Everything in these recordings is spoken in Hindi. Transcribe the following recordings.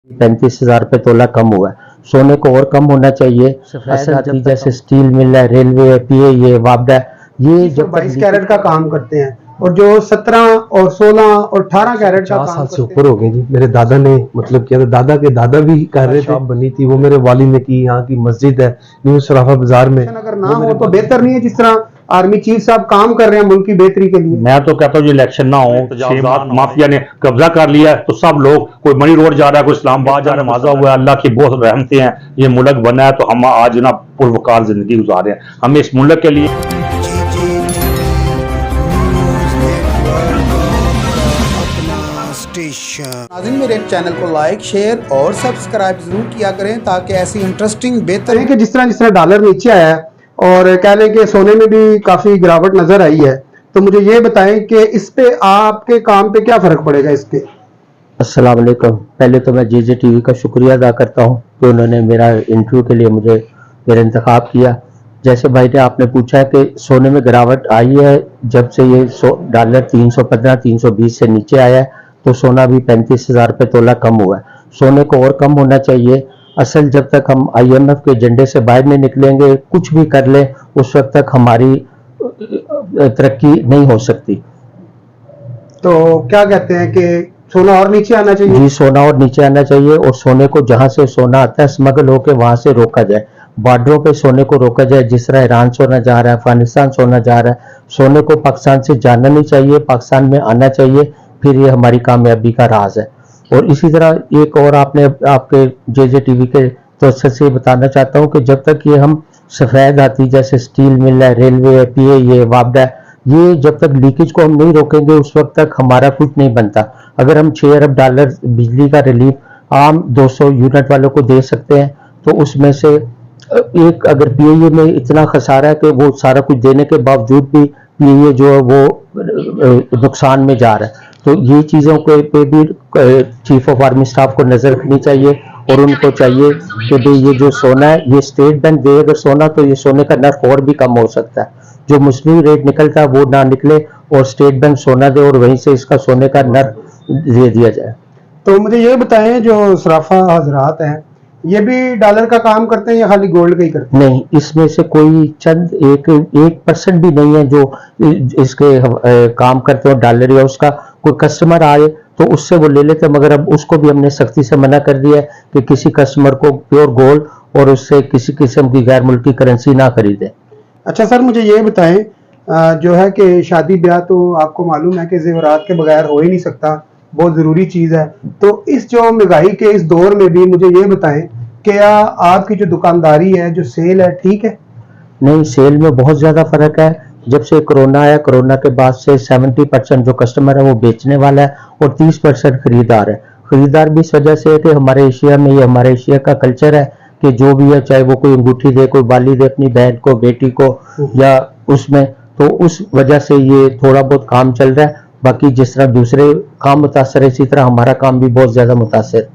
35,000 रुपये तोला कम हुआ है। सोने को और कम होना चाहिए। असल हाथी जैसे स्टील मिल है, रेलवे है, पीए, ये वापडा, ये जब 22 कैरेट का काम करते हैं और जो 17 और 16 और 18 कैरेट का 50 काम साल से करते ऊपर हो गए जी। मेरे दादा ने मतलब किया था, दादा के दादा भी कर रहे थे। शॉप बनी थी वो मेरे वालिद ने की। यहाँ की मस्जिद है न्यू सराफा बाजार में। अगर ना हो तो बेहतर नहीं है, जिस तरह आर्मी चीफ साहब काम कर रहे हैं मुल्क की बेहतरी के लिए। मैं तो कहता हूँ जो इलेक्शन ना हो, तजावुज़ात माफिया ने कब्जा कर लिया है तो सब लोग, कोई मनी रोड जा रहा है, कोई इस्लामाबाद जा रहा है, माजा हुआ है। अल्लाह की बहुत रहमतें हैं, ये मुल्क बना है तो हम आज ना पुरवकार जिंदगी गुजार रहे हैं। हमें इस मुल्क के लिए नाज़रीन, मेरे चैनल को लाइक, शेयर और सब्सक्राइब जरूर किया करें ताकि ऐसी इंटरेस्टिंग बेहतर है कि जिस तरह डॉलर नीचे आया है और कह लें कि सोने में भी काफी गिरावट नजर आई है, तो मुझे ये बताएं कि इस पे आपके काम पे क्या फर्क पड़ेगा इसके। अस्सलाम वालेकुम। पहले तो मैं जे टीवी का शुक्रिया अदा करता हूँ कि उन्होंने मेरा इंटरव्यू के लिए मुझे मेरा इंतखाब किया। जैसे भाई ने आपने पूछा कि सोने में गिरावट आई है, जब से ये डॉलर 315-320 से नीचे आया है तो सोना भी 35,000 रुपये तोला कम हुआ है। सोने को और कम होना चाहिए। असल जब तक हम IMF के एजेंडे से बाहर नहीं निकलेंगे, कुछ भी कर लें, उस वक्त तक हमारी तरक्की नहीं हो सकती। तो क्या कहते हैं कि सोना और नीचे आना चाहिए? जी, सोना और नीचे आना चाहिए और सोने को जहां से सोना आता है स्मगल होकर वहां से रोका जाए। बॉर्डरों पे सोने को रोका जाए, जिस तरह ईरान सोना जा रहा है, अफगानिस्तान सोना जा रहा है। सोने को पाकिस्तान से जाना नहीं चाहिए, पाकिस्तान में आना चाहिए, फिर ये हमारी कामयाबी का राज है। और इसी तरह एक और आपने आपके जे टीवी के तवज्जो से बताना चाहता हूँ कि जब तक ये हम सफेद हाथी जैसे स्टील मिल है, रेलवे है, पीए, ये वापडा, ये जब तक लीकेज को हम नहीं रोकेंगे उस वक्त तक हमारा कुछ नहीं बनता। अगर हम $6 अरब बिजली का रिलीफ आम 200 यूनिट वालों को दे सकते हैं तो उसमें से एक, अगर पीए में इतना खसारा है कि वो सारा कुछ देने के बावजूद भी पीए जो है वो नुकसान में जा रहा है, तो ये चीज़ों के पे भी चीफ ऑफ आर्मी स्टाफ को नज़र रखनी चाहिए और उनको चाहिए कि भाई ये जो सोना है ये स्टेट बैंक दे अगर सोना, तो ये सोने का नर्ख और भी कम हो सकता है। जो मुस्लिम रेट निकलता है वो ना निकले और स्टेट बैंक सोना दे और वहीं से इसका सोने का नर्ख दे दिया जाए। तो मुझे ये बताएं, जो सराफा हजरात हैं ये भी डॉलर का काम करते हैं या खाली गोल्ड का ही करते हैं? नहीं, इसमें से कोई चंद 1% भी नहीं है जो इसके काम करते हो डॉलर, या उसका कोई कस्टमर आए तो उससे वो ले लेते हैं, मगर अब उसको भी हमने सख्ती से मना कर दिया है कि किसी कस्टमर को प्योर गोल्ड और उससे किसी किस्म की गैर मुल्की करेंसी ना खरीदे। अच्छा सर, मुझे ये बताएं, जो है कि शादी ब्याह तो आपको मालूम है कि जेवरात के बगैर हो ही नहीं सकता, बहुत जरूरी चीज है। तो इस जो महंगाई के इस दौर में भी मुझे ये बताएं कि क्या आपकी जो दुकानदारी है, जो सेल है, ठीक है? नहीं, सेल में बहुत ज्यादा फर्क है। जब से कोरोना आया, कोरोना के बाद से 70% जो कस्टमर है वो बेचने वाला है और 30% खरीदार है। खरीदार भी इस वजह से है कि हमारे एशिया में, ये हमारे एशिया का कल्चर है कि जो भी है, चाहे वो कोई अंगूठी दे, कोई बाली दे अपनी बहन को, बेटी को, या उसमें, तो उस वजह से ये थोड़ा बहुत काम चल रहा है। बाकी जिस तरह दूसरे काम मुतासर है, इसी तरह हमारा काम भी बहुत ज्यादा मुतासर।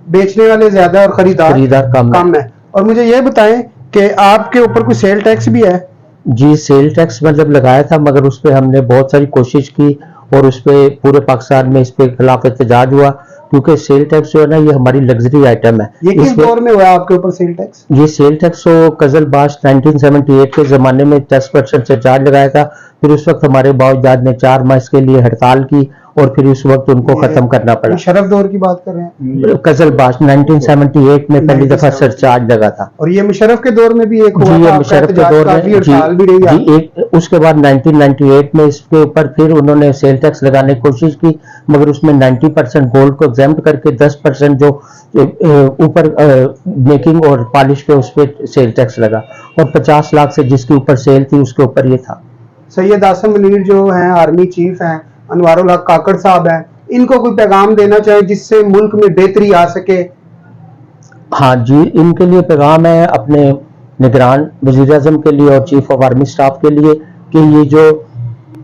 बेचने वाले ज्यादा और खरीदार कम है। और मुझे ये बताएं कि आपके ऊपर कोई सेल टैक्स भी है? जी, सेल टैक्स मतलब लगाया था, मगर उस पर हमने बहुत सारी कोशिश की और उस पर पूरे पाकिस्तान में इस पे खिलाफ एहतजाज हुआ, क्योंकि सेल टैक्स जो है ना, ये हमारी लग्जरी आइटम है। ये किस दौर में हुआ आपके ऊपर सेल टैक्स? ये सेल टैक्स तो कजलबाश 1978 के जमाने में 10% से चार्ज लगाया था। फिर उस वक्त हमारे बावजाद ने 4 माह इसके लिए हड़ताल की और फिर उस वक्त उनको खत्म करना पड़ा। मुशर्रफ दौर की बात कर रहे हैं? कजलबाश 1978 में पहली दफा सरचार्ज लगा था। और ये मुशर्रफ के दौर में भी एक हुआ जी, ये था, मुशर्रफ के दौर में जी, एक उसके बाद 1998 में इसके ऊपर फिर उन्होंने सेल टैक्स लगाने की कोशिश की, मगर उसमें 90% गोल्ड को एग्जेम्प्ट करके 10% जो ऊपर मेकिंग और पॉलिश पे उस पर सेल टैक्स लगा और 50 लाख से जिसके ऊपर सेल थी उसके ऊपर ये था। सैयद आसिम मुनीर जो हैं आर्मी चीफ हैं, अनवारुल हक काकड़ साहब हैं, इनको कोई पैगाम देना चाहे जिससे मुल्क में बेहतरी आ सके? हाँ जी, इनके लिए पैगाम है अपने निगरान वज़ीर आज़म के लिए और चीफ ऑफ आर्मी स्टाफ के लिए कि ये जो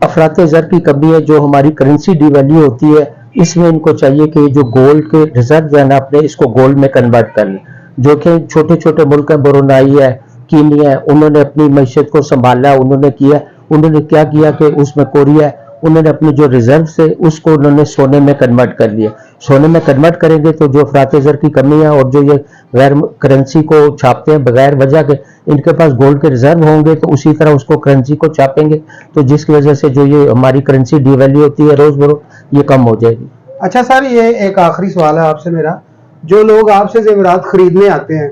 अफराते ज़र की कमी है, जो हमारी करेंसी डिवैल्यू होती है, इसमें इनको चाहिए कि जो गोल्ड के रिजर्व है ना अपने, इसको गोल्ड में कन्वर्ट कर लें। जो कि छोटे छोटे मुल्क हैं, ब्रुनेई है, कीनिया है, उन्होंने अपनी मैशियत को संभाला, उन्होंने क्या किया कि उसमें कोरिया उन्होंने अपने जो रिजर्व से उसको उन्होंने सोने में कन्वर्ट कर लिया। सोने में कन्वर्ट करेंगे तो जो अफरात ज़र की कमी है और जो ये गैर करेंसी को छापते हैं बगैर वजह के, इनके पास गोल्ड के रिजर्व होंगे तो उसी तरह उसको करेंसी को छापेंगे, तो जिसकी वजह से जो ये हमारी करेंसी डिवैल्यू होती है रोज बरोज ये कम हो जाएगी। अच्छा सर, ये एक आखिरी सवाल है आपसे मेरा, जो लोग आपसे जेवरात खरीदने आते हैं,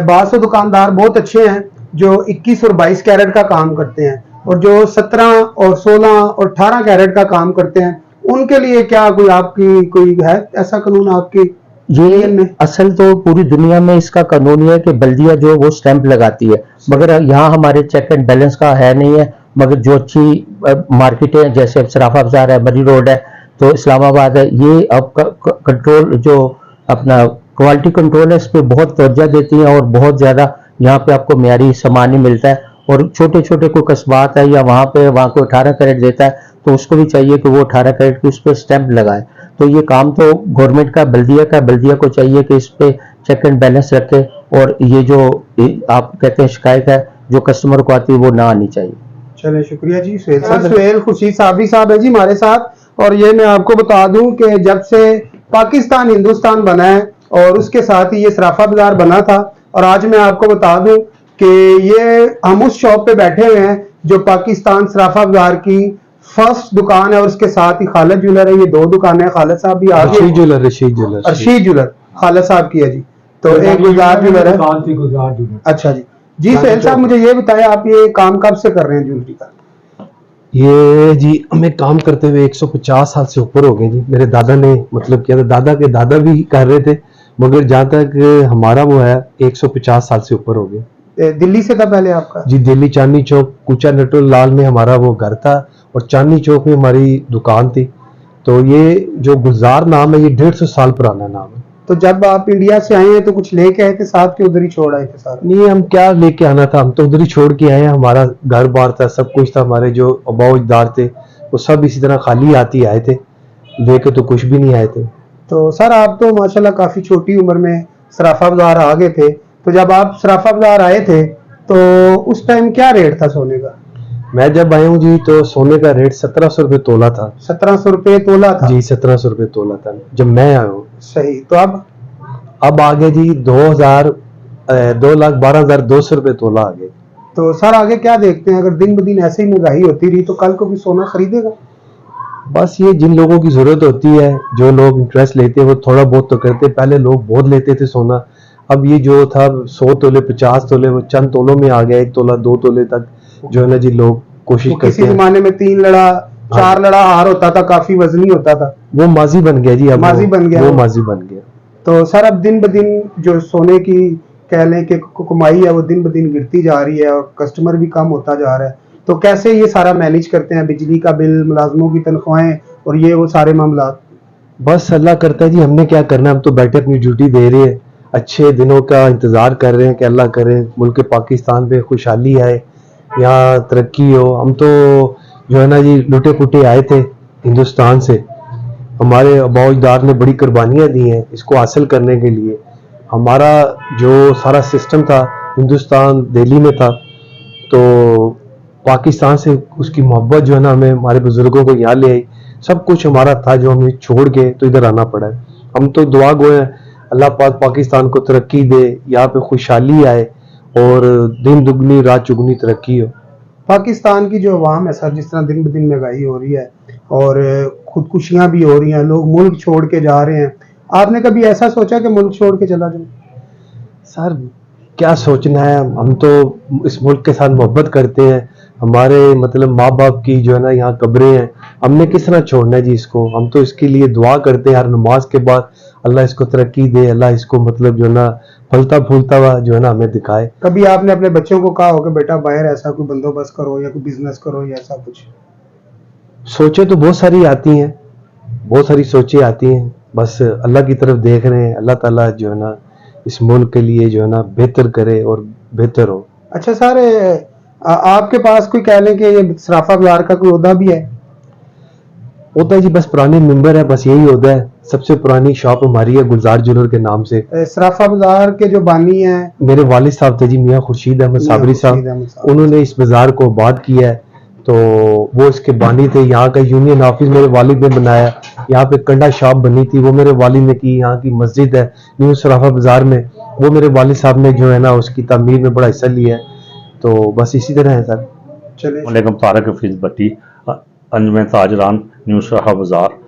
बाज़ तो दुकानदार बहुत अच्छे हैं जो 21 और 22 कैरेट का काम करते हैं, और जो 17 और 16 और 18 कैरेट का काम करते हैं, उनके लिए क्या कोई आपकी कोई है ऐसा कानून आपकी? ये असल तो पूरी दुनिया में इसका कानून है कि बल्दिया जो वो स्टैंप लगाती है, मगर यहाँ हमारे चेक एंड बैलेंस का है नहीं है। मगर जो अच्छी मार्केटें जैसे सराफा बाजार है, मरी रोड है, तो इस्लामाबाद है, ये अब कंट्रोल जो अपना क्वालिटी कंट्रोल है इस पर बहुत तवज्जो देती है और बहुत ज़्यादा यहाँ पे आपको मेयारी सामान ही मिलता है। और छोटे छोटे कोई कस्बात है या वहाँ कोई 18 कैरेट देता है तो उसको भी चाहिए कि वो 18 कैरेट की उस पर स्टैंप लगाए। तो ये काम तो गवर्नमेंट का, बल्दिया को चाहिए कि इस पे चेक एंड बैलेंस रखे, और ये जो आप कहते हैं शिकायत है जो कस्टमर को आती है वो ना आनी चाहिए। चलिए शुक्रिया जी। सुहेल खुर्शीद साबरी साहब है जी हमारे साथ, और ये मैं आपको बता दूं कि जब से पाकिस्तान हिंदुस्तान बना है और उसके साथ ही ये सराफा बाजार बना था, और आज मैं आपको बता दूं कि ये हम उस शॉप पे बैठे हुए हैं जो पाकिस्तान सराफा बाजार की फर्स्ट दुकान है, और उसके साथ ही खालिद ज्वेलर है। ये दो दुकानें हैं, खालिद साहब भी आगे, रशीद ज्वेलर खालिद साहब की है जी, तो एक गुलजार ज्वेलर है। अच्छा जी। जी सुहेल साहब, मुझे ये बताएं आप ये काम कब से कर रहे हैं ज्वेलरी का? ये जी हमें काम करते हुए 150 साल से ऊपर हो गए जी। मेरे दादा ने मतलब किया था, दादा के दादा भी कर रहे थे, मगर जहाँ तक हमारा वो है 150 साल से ऊपर हो गए। दिल्ली से था पहले आपका? जी दिल्ली चांदनी चौक कूचा नटुल लाल में हमारा वो घर था, और चांदनी चौक में हमारी दुकान थी। तो ये जो गुलजार नाम है ये 150 साल पुराना नाम है। तो जब आप इंडिया से आए हैं तो कुछ लेके आए थे साथ के उधर ही छोड़ आए थे साथ? नहीं, हम क्या लेके आना था, हम तो उधर ही छोड़ के आए हैं। हमारा घर बार था, सब कुछ था, हमारे जो अबाउजदार थे वो सब इसी तरह खाली आती आए थे, लेके तो कुछ भी नहीं आए थे। तो सर आप तो माशाल्लाह काफी छोटी उम्र में सराफा बाजार आ गए थे, तो जब आप सराफा बाजार आए थे तो उस टाइम क्या रेट था सोने का? मैं जब आया हूँ जी तो सोने का रेट 1700 रुपये तोला था। 1700 रुपये तोला था जी, 1700 रुपये तोला था जब मैं आया हूँ। सही। तो अब आ गए जी 2,12,200 रुपये तोला आ गए। तो सर आगे क्या देखते हैं? अगर दिन ब दिन ऐसे ही महंगाई होती रही तो कल को भी सोना खरीदेगा? बस ये जिन लोगों की जरूरत होती है, जो लोग इंटरेस्ट लेते हैं वो थोड़ा बहुत तो करते। पहले लोग बहुत लेते थे सोना, अब ये जो था 100 तोले 50 तोले वो चंद तोलों में आ गया, 1 तोला 2 तोले तक जो है ना जी लोग कोशिश करते हैं। किसी जमाने में 3 लड़ा 4 लड़ा हार होता था, काफी वजनी होता था, वो माजी बन गया जी। अब माजी बन गया, वो माजी बन गया। तो सर अब दिन ब दिन जो सोने की कह लें कि कमाई है वो दिन ब दिन गिरती जा रही है और कस्टमर भी कम होता जा रहा है, तो कैसे ये सारा मैनेज करते हैं? बिजली का बिल, मुलाजमों की तनख्वाहें और ये वो सारे मामला? बस अल्लाह करता है जी, हमने क्या करना, हम तो बैठे अपनी ड्यूटी दे रहे हैं, अच्छे दिनों का इंतजार कर रहे हैं कि अल्लाह करे मुल्क पाकिस्तान पे खुशहाली आए, यहाँ तरक्की हो। हम तो जो है ना जी लुटे पुटे आए थे हिंदुस्तान से, हमारे अबाउजदार ने बड़ी कुर्बानियाँ दी हैं इसको हासिल करने के लिए। हमारा जो सारा सिस्टम था हिंदुस्तान दिल्ली में था, तो पाकिस्तान से उसकी मोहब्बत जो है ना हमें हमारे बुजुर्गों को यहाँ ले आई। सब कुछ हमारा था जो हमें छोड़ के तो इधर आना पड़ा है। हम तो दुआ गो हैं अल्लाह पाक पाकिस्तान को तरक्की दे, यहाँ पे खुशहाली आए और दिन दुगनी रात चुगनी तरक्की हो। पाकिस्तान की जो अवाम है सर, जिस तरह दिन ब दिन महंगाई हो रही है और खुदकुशियां भी हो रही हैं, लोग मुल्क छोड़ के जा रहे हैं, आपने कभी ऐसा सोचा कि मुल्क छोड़ के चला जाऊं? सर क्या सोचना है, हम तो इस मुल्क के साथ मोहब्बत करते हैं। हमारे मतलब माँ बाप की जो है ना यहाँ कब्रें हैं, हमने किस तरह छोड़ना है जी इसको। हम तो इसके लिए दुआ करते हैं हर नमाज के बाद, अल्लाह इसको तरक्की दे, अल्लाह इसको मतलब जो है ना फलता फूलता हुआ जो है ना हमें दिखाए। कभी आपने अपने बच्चों को कहा हो कि बेटा बाहर ऐसा कोई बंदोबस्त करो या कोई बिजनेस करो या ऐसा कुछ? सोचे तो बहुत सारी आती हैं, बहुत सारी सोचें आती हैं, बस अल्लाह की तरफ देख रहे हैं। अल्लाह ताला जो है ना इस मुल्क के लिए जो है ना बेहतर करे और बेहतर हो। अच्छा सर, आपके पास कोई कह लें कि ये सराफा बाजार का कोई ओहदा भी है? होता है जी, बस पुराने मेंबर है, बस यही होता है। सबसे पुरानी शॉप हमारी है गुलजार ज्वेलर के नाम से। सराफा बाजार के जो बानी हैं मेरे वालिद साहब थे जी, मियाँ खुर्शीद अहमद साबरी साहब, उन्होंने इस बाजार को आबाद किया है। तो वो इसके बानी थे। यहाँ का यूनियन ऑफिस मेरे वालिद ने बनाया, यहाँ पे कंडा शॉप बनी थी वो मेरे वालिद ने की, यहाँ की मस्जिद है न्यू सराफा बाजार में वो मेरे वालिद साहब ने जो है ना उसकी तामीर में बड़ा हिस्सा लिया है। तो बस इसी तरह है सर। चलिए वालेकुम तारक हफीज भट्टी, अंजुमन ताजरान, न्यू सराफा बाजार।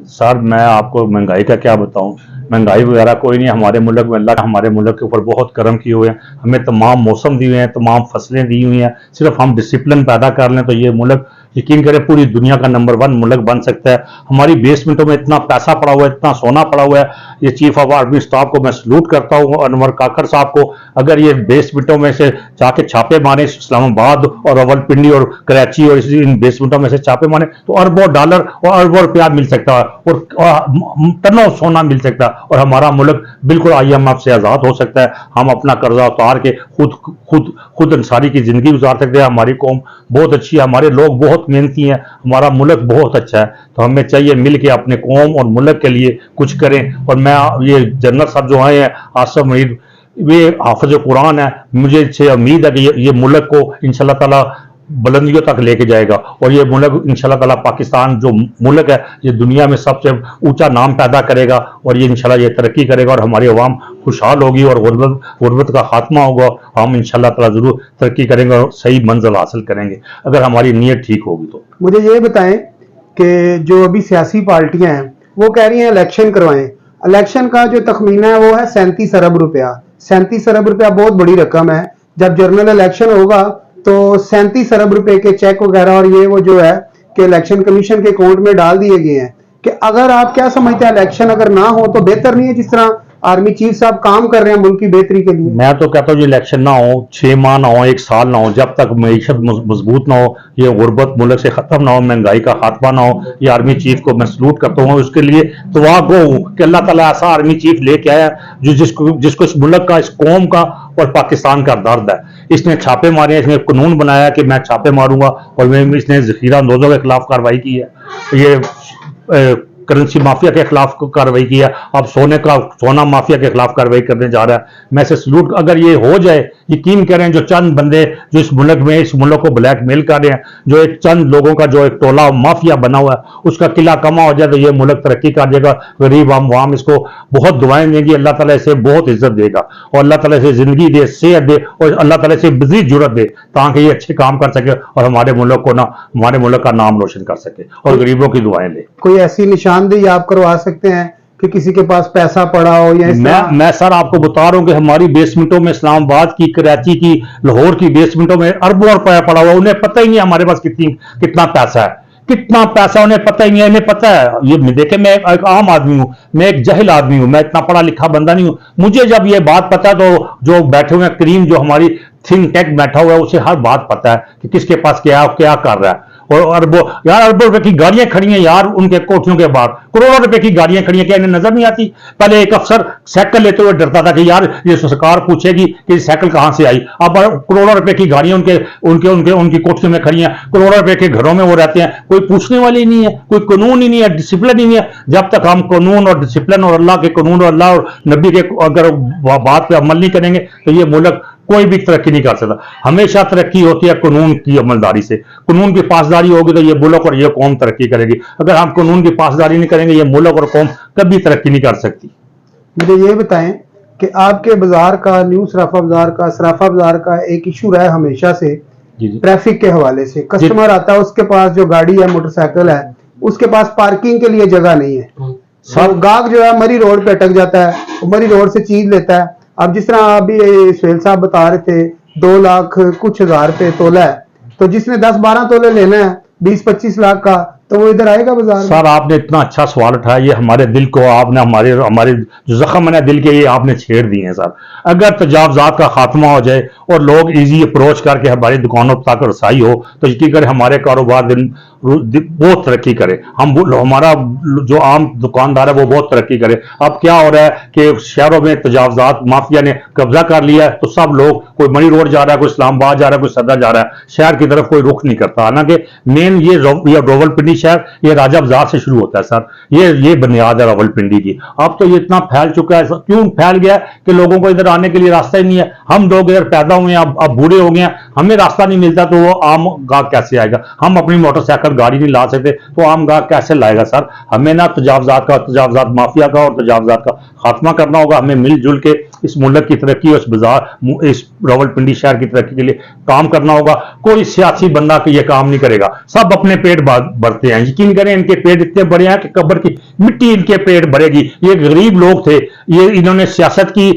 सर मैं आपको महंगाई का क्या बताऊं, महंगाई वगैरह कोई नहीं हमारे मुल्क में। अल्लाह हमारे मुल्क के ऊपर बहुत करम किए हुए हैं, हमें तमाम मौसम दिए हुए हैं, तमाम फसलें दी हुई हैं। सिर्फ हम डिसिप्लिन पैदा कर लें तो ये मुल्क यकीन करें पूरी दुनिया का नंबर 1 मुल्क बन सकता है। हमारी बेसमेंटों में इतना पैसा पड़ा हुआ है, इतना सोना पड़ा हुआ है। ये चीफ ऑफ आर्मी स्टाफ को मैं सलूट करता हूँ, अनवर काकर साहब को। अगर ये बेसमेंटों में से जाके छापे मारे इस्लामाबाद और रावलपिंडी और कराची और इन बेसमेंटों में से छापे मारे तो अरबों डॉलर और अरबों रुपया मिल सकता है और टनों सोना मिल सकता है और हमारा मुल्क बिल्कुल IMF से आज़ाद हो सकता है। हम अपना कर्जा उतार के खुद अंसारी की जिंदगी गुजार सकते हैं। हमारी कौम बहुत अच्छी है, हमारे लोग बहुत मेहनती हैं, हमारा मुल्क बहुत अच्छा है। तो हमें चाहिए मिल के अपने कौम और मुल्क के लिए कुछ करें। और मैं ये जनरल साहब जो आए हैं आसिफ मीर, वे हाफिज कुरान है, मुझे इससे उम्मीद है कि ये मुल्क को इंशाल्लाह ताला बुलंदियों तक लेके जाएगा और ये मुल्क इंशाल्लाह ताला पाकिस्तान जो मुल्क है ये दुनिया में सबसे ऊंचा नाम पैदा करेगा और ये इंशाल्लाह ये तरक्की करेगा और हमारी अवाम खुशहाल होगी और गुर्बत का खात्मा होगा। हम इंशाल्लाह ताला जरूर तरक्की करेंगे और सही मंजिल हासिल करेंगे अगर हमारी नीयत ठीक होगी तो। मुझे ये बताएं कि जो अभी सियासी पार्टियां हैं वो कह रही हैं इलेक्शन करवाएं। इलेक्शन का जो तखमीना है वो है 37 अरब रुपया। 37 अरब रुपया बहुत बड़ी रकम है। जब जनरल इलेक्शन होगा तो 37 अरब रुपए के चेक वगैरह और ये वो जो है कि इलेक्शन कमीशन के अकाउंट में डाल दिए गए हैं। कि अगर आप क्या समझते हैं इलेक्शन अगर ना हो तो बेहतर नहीं है, जिस तरह आर्मी चीफ साहब काम कर रहे हैं मुल्क की बेहतरी के लिए? मैं तो कहता हूँ ये इलेक्शन ना हो, 6 माह ना हो, 1 साल ना हो, जब तक मईशत मजबूत ना हो, ये गुर्बत मुल्क से खत्म ना हो, महंगाई का खात्मा ना हो। ये आर्मी चीफ को मैं सलूट करता हूँ, उसके लिए दुआ गो हूँ कि अल्लाह ताला ऐसा आर्मी चीफ लेके आया जो जिसको इस मुल्क का, इस कौम का और पाकिस्तान का दर्द है। इसने छापे मारे, इसने कानून बनाया कि मैं छापे मारूंगा और मैं इसने जखीरा अंदोजों के खिलाफ कार्रवाई की है, ये करेंसी माफिया के खिलाफ कार्रवाई की है, अब सोना माफिया के खिलाफ कार्रवाई करने जा रहा है। मैं से सलूट, अगर ये हो जाए, यकीन करें जो चंद बंदे जो इस मुल्क को ब्लैकमेल कर रहे हैं, जो एक चंद लोगों का जो एक टोला माफिया बना हुआ है उसका किला कमा हो जाए तो ये मुल्क तरक्की कर देगा। गरीब आवाम इसको बहुत दुआएं देंगी, अल्लाह ताला इसे बहुत इज्जत देगा और अल्लाह ताला इसे जिंदगी दे, सेहत दे और अल्लाह ताला इसे मज़ीद जुर्रत दे ताकि ये अच्छे काम कर सके और हमारे मुल्क का नाम रोशन कर सके और गरीबों की दुआएं ले। कोई ऐसी निशानदेही आप करवा सकते हैं कि किसी के पास पैसा पड़ा हो या मैं सर आपको बता रहा हूं कि हमारी बेसमेंटों में इस्लामाबाद की, कराची की, लाहौर की बेसमेंटों में अरबों रुपया पड़ा हुआ, उन्हें पता ही नहीं हमारे पास कितना पैसा है, कितना पैसा उन्हें पता ही नहीं है। इन्हें पता है, ये देखे मैं एक आम आदमी हूं, मैं एक जहिल आदमी हूं, मैं इतना पढ़ा लिखा बंदा नहीं हूं। मुझे जब ये बात पता है तो जो बैठे हुए करीम जो हमारी थिंक टैंक बैठा हुआ है उसे हर बात पता है कि किसके पास क्या कर रहा है। और अरबों रुपए की गाड़ियां खड़ी हैं यार उनके कोठियों के बाहर, करोड़ों रुपए की गाड़ियां खड़ी हैं, क्या इन्हें नजर नहीं आती? पहले एक अफसर साइकिल लेते हुए डरता था कि यार ये सरकार पूछेगी कि साइकिल कहां से आई। अब करोड़ों रुपए की गाड़ियां उनकी कोठियों में खड़ी हैं, करोड़ों रुपए के घरों में वो रहते हैं, कोई पूछने वाली नहीं है, कोई कानून ही नहीं है, डिसिप्लिन ही नहीं है। जब तक हम कानून और डिसिप्लिन और अल्लाह के कानून और अल्लाह और नबी के अगर बात पे अमल नहीं करेंगे तो ये मुल्क कोई भी तरक्की नहीं कर सकता। हमेशा तरक्की होती है कानून की अमलदारी से। कानून की पासदारी होगी तो ये मुल्क और ये कौम तरक्की करेगी। अगर हम कानून की पासदारी नहीं करेंगे ये मुल्क और कौम कभी तरक्की नहीं कर सकती। मुझे ये बताएं कि आपके बाजार का, न्यू सराफा बाजार का एक इशू रहा है हमेशा से ट्रैफिक के हवाले से। कस्टमर आता है, उसके पास जो गाड़ी है, मोटरसाइकिल है, उसके पास पार्किंग के लिए जगह नहीं है। सब गाहक जो है मरी रोड पे अटक जाता है, मरी रोड से चीज लेता है। अब जिस तरह अभी सुहेल साहब बता रहे थे 2 लाख कुछ हजार रुपए तोला है, तो जिसने 10-12 तोले लेना है 20-25 लाख का, तो वो इधर आएगा बाजार में? सर आपने इतना अच्छा सवाल उठाया, ये हमारे दिल को आपने हमारे जो जख्म है दिल के ये आपने छेड़ दिए हैं सर। अगर तजावजात का खात्मा हो जाए और लोग इजी अप्रोच करके हमारी दुकानों तक रसाई हो तो यकीन करें हमारे कारोबार बहुत तरक्की करे, हमारा जो आम दुकानदार है वो बहुत तरक्की करे। अब क्या हो रहा है कि शहरों में तजावजात माफिया ने कब्जा कर लिया है तो सब लोग, कोई मनी रोड जा रहा है, कोई इस्लामाबाद जा रहा है, कोई सदर जा रहा है, शहर की तरफ कोई रुख नहीं करता। हालांकि मेन ये रावलपिंडी शहर ये राजा बाजार से शुरू होता है सर, ये बुनियाद है रावलपिंडी की। अब तो ये इतना फैल चुका है, क्यों फैल गया कि लोगों को इधर आने के लिए रास्ता ही नहीं है। हम लोग इधर पैदा हुए हैं, अब बूढ़े हो गए हैं, हमें रास्ता नहीं मिलता, तो वो आम गाहक कैसे आएगा? हम अपनी मोटरसाइकिल गाड़ी नहीं ला सकते तो आम गाहक कैसे लाएगा सर? हमें ना तजावजात माफिया का और तजावजात का खात्मा करना होगा। हमें मिलजुल के इस मुल्क की तरक्की, इस बाजार, इस रावलपिंडी शहर की तरक्की के लिए काम करना होगा। कोई सियासी बंदा के ये काम नहीं करेगा, सब अपने पेट भरते हैं। यकीन करें इनके पेट इतने बड़े हैं कि कब्र की मिट्टी इनके पेट भरेगी। ये गरीब लोग थे, ये इन्होंने सियासत की,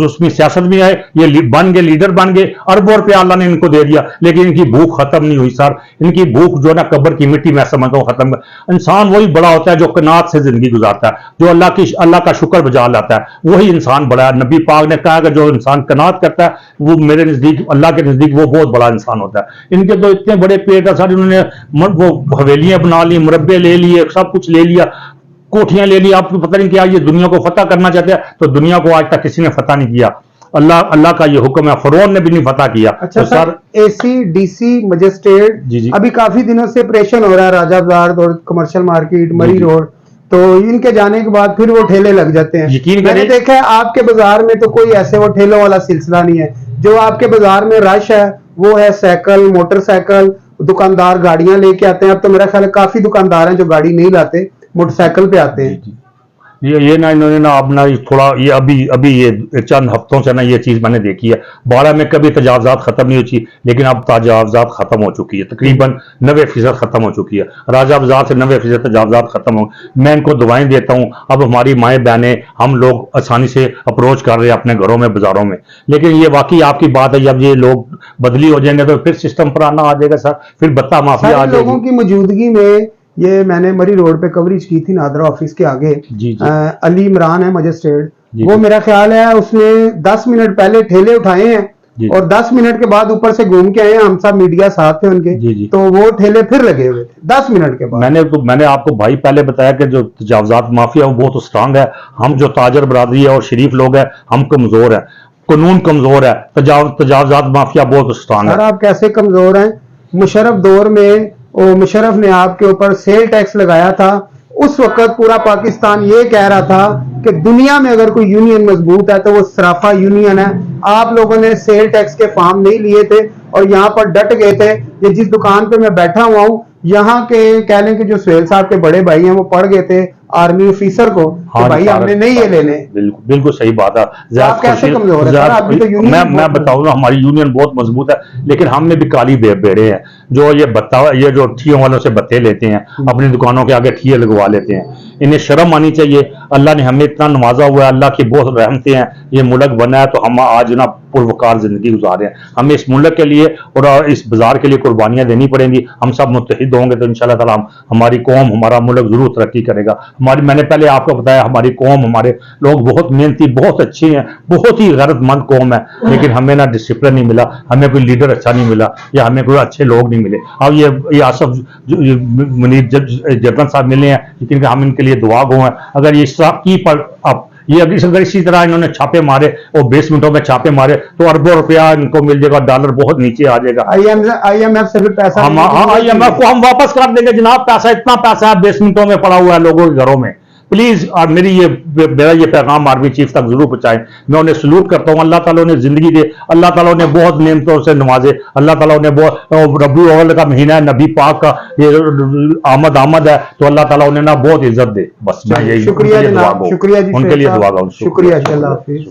उसमें सियासत भी है, ये बन गए, लीडर बन गए, अरबों रुपया अल्लाह ने इनको दे दिया, लेकिन इनकी भूख खत्म नहीं हुई सर। इनकी भूख जो ना कब्र की मिट्टी मैं समझता हूँ खत्म। इंसान वही बड़ा होता है जो कनात से जिंदगी गुजारता है, जो अल्लाह का शुक्र बजा लाता है, वही इंसान बड़ा है। नबी पाक ने कहा कि जो इंसान कनात करता है वो मेरे नजदीक, अल्लाह के नजदीक वो बहुत बड़ा इंसान होता है। इनके तो इतने बड़े पेट है सर, इन्होंने वो हवेलियां बना ली, मुरब्बे ले लिए, सब कुछ ले लिया, कोठियां ले ली। आपको पता नहीं क्या ये दुनिया को फतह करना चाहते हैं, तो दुनिया को आज तक किसी ने फतह नहीं किया। अल्लाह का ये हुक्म है, फरौन ने भी नहीं फतह किया। अच्छा तो सर, एसी डीसी मजिस्ट्रेट जी। अभी काफी दिनों से ऑपरेशन हो रहा है राजा बाजार और कमर्शियल मार्केट, मरी रोड, तो इनके जाने के बाद फिर वो ठेले लग जाते हैं। यकीन मैंने करें, देखा है आपके बाजार में तो कोई ऐसे वो ठेलों वाला सिलसिला नहीं है। जो आपके बाजार में रश है वो है साइकिल, मोटरसाइकिल, दुकानदार गाड़ियां लेके आते हैं। अब तो मेरा ख्याल है काफी दुकानदार हैं जो गाड़ी नहीं लाते, मोटरसाइकिल पे आते हैं। ये ना इन्होंने ना अपना थोड़ा ये अभी ये चंद हफ्तों से ना ये चीज मैंने देखी है। 12 में कभी तजावजात खत्म नहीं हुई, लेकिन अब तजावजात खत्म हो चुकी है, तकरीबन 90% खत्म हो चुकी है। राजा बाजार से 90% तजावजात खत्म हो। मैं इनको दुआएं देता हूँ। अब हमारी माएँ बहनें, हम लोग आसानी से अप्रोच कर रहे हैं अपने घरों में, बाजारों में। लेकिन ये वाकई आपकी बात है, जब ये लोग बदली हो जाएंगे तो फिर सिस्टम पर आना आ जाएगा सर, फिर बत्ता माफिया आ जाएगी। लोगों की मौजूदगी में ये मैंने मरी रोड पे कवरेज की थी, नादरा ऑफिस के आगे। जी। अली इमरान है मजिस्ट्रेट, वो जी। मेरा ख्याल है उसने 10 मिनट पहले ठेले उठाए हैं और 10 मिनट के बाद ऊपर से घूम के आए हैं। हम सब मीडिया साथ थे उनके। जी। तो वो ठेले फिर लगे हुए थे 10 मिनट के बाद। मैंने आपको भाई पहले बताया कि जो तजावजात माफिया वो बहुत स्ट्रांग है। हम जो ताजर बरादरी है और शरीफ लोग हैं, हम कमजोर है, कानून कमजोर है, तजावजात माफिया बहुत स्ट्रांग है। आप कैसे कमजोर हैं? मुशर्रफ दौर में मुशर्रफ ने आपके ऊपर सेल टैक्स लगाया था। उस वक्त पूरा पाकिस्तान ये कह रहा था कि दुनिया में अगर कोई यूनियन मजबूत है तो वो सराफा यूनियन है। आप लोगों ने सेल टैक्स के फॉर्म नहीं लिए थे और यहाँ पर डट गए थे। ये जिस दुकान पे मैं बैठा हुआ हूँ, यहाँ के कह लें कि जो सुहेल साहब के बड़े भाई हैं वो पढ़ गए थे आर्मी ऑफिसर को कि भाई हमने नहीं ये लेने। बिल्कुल सही बात है। आप कैसे कमजोर है? अभी तो यूनियन मैं बताऊं ना, हमारी यूनियन बहुत मजबूत है, लेकिन हम में भी काली बेड़े हैं जो ये जो ठियों वालों से बत्ते लेते हैं, अपनी दुकानों के आगे ठिये लगवा लेते हैं। इन्हें शर्म आनी चाहिए। अल्लाह ने हमें इतना नवाजा हुआ है, अल्लाह की बहुत रहमतें हैं, ये मुल्क बना है, तो हम आज ना पुरवकार जिंदगी गुजार रहे हैं। हमें इस मुल्क के लिए और इस बाजार के लिए कुर्बानियां देनी पड़ेंगी। हम सब मुत्तहिद होंगे तो इंशाल्लाह ताला हमारी कौम, हमारा मुल्क जरूर तरक्की करेगा। मैंने पहले आपको बताया, हमारी कौम, हमारे लोग बहुत मेहनती, बहुत अच्छे हैं, बहुत ही गैरतमंद कौम है, लेकिन हमें ना डिसिप्लिन नहीं मिला, हमें कोई लीडर अच्छा नहीं मिला, या हमें कोई अच्छे लोग नहीं मिले। अब ये आसफ मुनीर जर्नल साहब मिले हैं, लेकिन हम इनके लिए दुआ गो हैं। अगर ये की पर अब ये अगर इसी तरह इन्होंने छापे मारे और बेसमेंटों में छापे मारे तो अरबों रुपया इनको मिल जाएगा, डॉलर बहुत नीचे आ जाएगा। IMF से भी पैसा IMF को हम वापस कर देंगे जनाब। पैसा, इतना पैसा है बेसमेंटों में पड़ा हुआ है लोगों के घरों में। प्लीज, और मेरा ये पैगाम आर्मी चीफ तक जरूर पहुंचाएं। मैं उन्हें सलूट करता हूं। अल्लाह ताला ने जिंदगी दे, अल्लाह ताला ने बहुत नेमतों से नवाजे, अल्लाह ताला ने बहुत, रबी अव्वल का महीना है, नबी पाक का ये आमद है, तो अल्लाह ताला उन्हें ना बहुत इज्जत दे। बस मैं यही शुक्रिया जनाब, शुक्रिया जी, उनके लिए दुआ करूं। शुक्रिया, अल्लाह हाफिज।